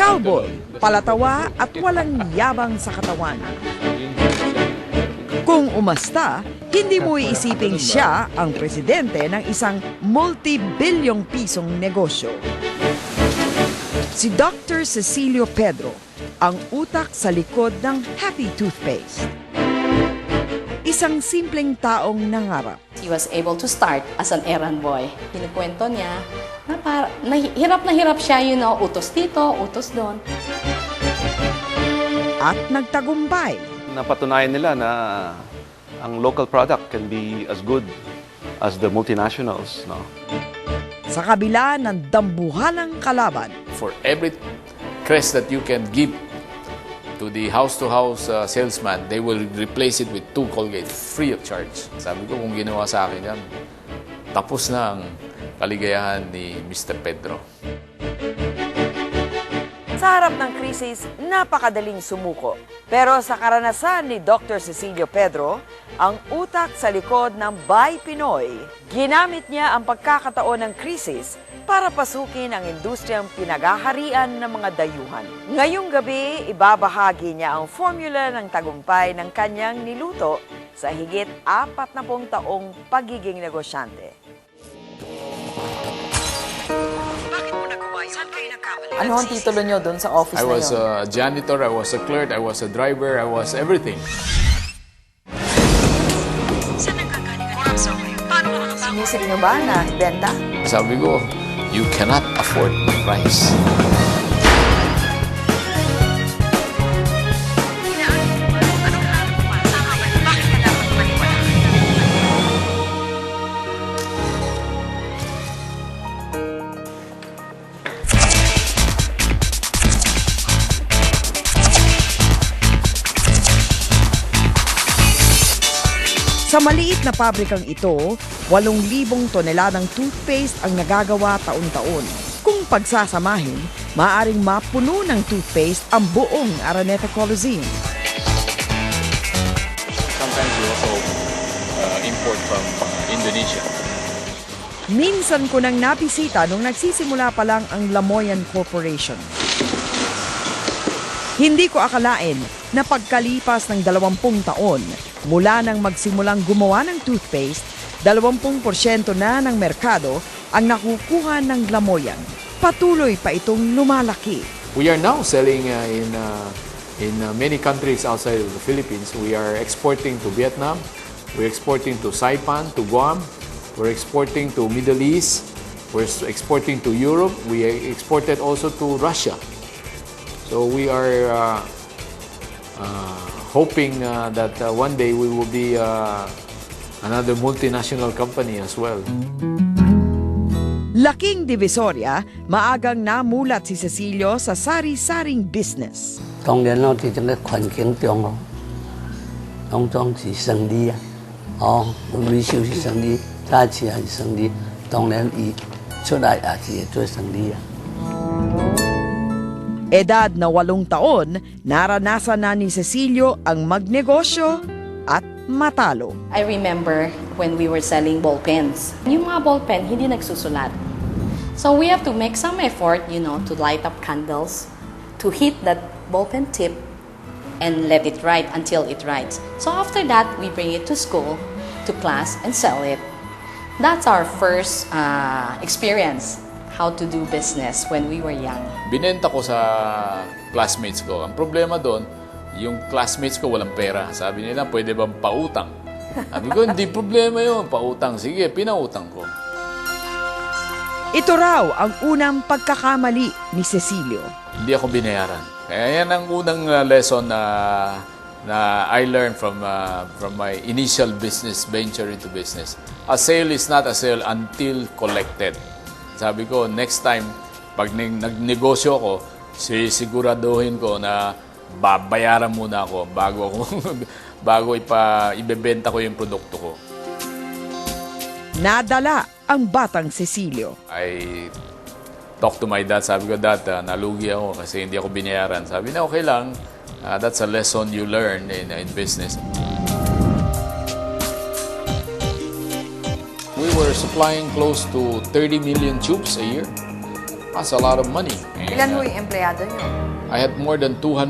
Cowboy, palatawa at walang yabang sa katawan. Kung umasta, hindi mo iisiping siya ang presidente ng isang multi-bilyong pisong negosyo. Si Dr. Cecilio Pedro, ang utak sa likod ng Happy Toothpaste. Isang simpleng taong nangarap. He was able to start as an errand boy. Kinukwento niya na hirap siya, utos dito, utos doon. At nagtagumpay. Napatunayan nila na ang local product can be as good as the multinationals, no? Sa kabila ng dambuhalang kalaban, For every crest that you can give to the house-to-house salesman, they will replace it with 2 Colgate free of charge. Sabi ko, kung ginawa sa akin yan, tapos na ang kaligayahan ni Mr. Pedro. sa harap ng krisis, napakadaling sumuko. Pero sa karanasan ni Dr. Cecilio Pedro, ang utak sa likod ng Buy Pinoy, ginamit niya ang pagkakataon ng krisis para pasukin ang industriyang pinagaharian ng mga dayuhan. Ngayong gabi, ibabahagi niya ang formula ng tagumpay ng kanyang niluto sa higit 40 taong pagiging negosyante. Bakit mo nagawa yun? Saan kayo nagkamali? Ano ang titulo nyo doon sa office I na was yun? a janitor, I was a clerk, I was a driver, I was everything. Saan nagkagaling ang kaso kayo? Paano ka nakapagod? Sinisip nyo ba na benta? Sabi ko, you cannot afford the price. Sa maliit na pabrikang ito, 8,000 toneladang toothpaste ang nagagawa taon-taon. Kung pagsasamahin, maaaring mapuno ng toothpaste ang buong Araneta Coliseum. Sometimes we also import from Indonesia. Minsan ko nang napisita nung nagsisimula pa lang ang Lamoyan Corporation. Hindi ko akalain na pagkalipas ng 20 taon, mula nang magsimulang gumawa ng toothpaste, 20% na ng merkado ang nakukuha ng Lamoyan. Patuloy pa itong lumalaki. We are now selling in many countries outside of the Philippines. We are exporting to Vietnam, we're exporting to Saipan, to Guam, we're exporting to Middle East, we're exporting to Europe, we exported also to Russia. So we are hoping that one day we will be another multinational company as well. Laking Divisoria, maagang namulat si Cecilio sa sari-saring business. 當然咯，喺整個環境中咯，當中是生意啊，維修是生意，揸車係生意，當然伊出來也是做生意啊。 Edad na 8 taon, naranasan na ni Cecilio ang magnegosyo at matalo. I remember when we were selling ball pens. Yung mga ball pen, hindi nagsusulat. So we have to make some effort, to light up candles, to hit that ball pen tip, and let it write until it writes. So after that, we bring it to school, to class, and sell it. That's our first experience, how to do business when we were young. Binenta ko sa classmates ko. Ang problema doon, yung classmates ko walang pera. Sabi nila, pwede bang pautang? Sabi ko, hindi problema yun, pautang. Sige, pinautang ko. Ito raw ang unang pagkakamali ni Cecilio. Hindi ako binayaran. Kaya yan ang unang lesson na I learned from my initial business venture into business. A sale is not a sale until collected. Sabi ko, next time, pag nagnegosyo ako, sisiguraduhin ko na babayaran muna ako bago ibebenta ko yung produkto ko. Nadala ang batang Cecilio. I talked to my dad. Sabi ko, Dad, nalugi ako kasi hindi ako binayaran. Sabi na, okay lang. That's a lesson you learn in business. We were supplying close to 30 million tubes a year. That's a lot of money. And, Ilan ho yung empleyado nyo? I had more than 200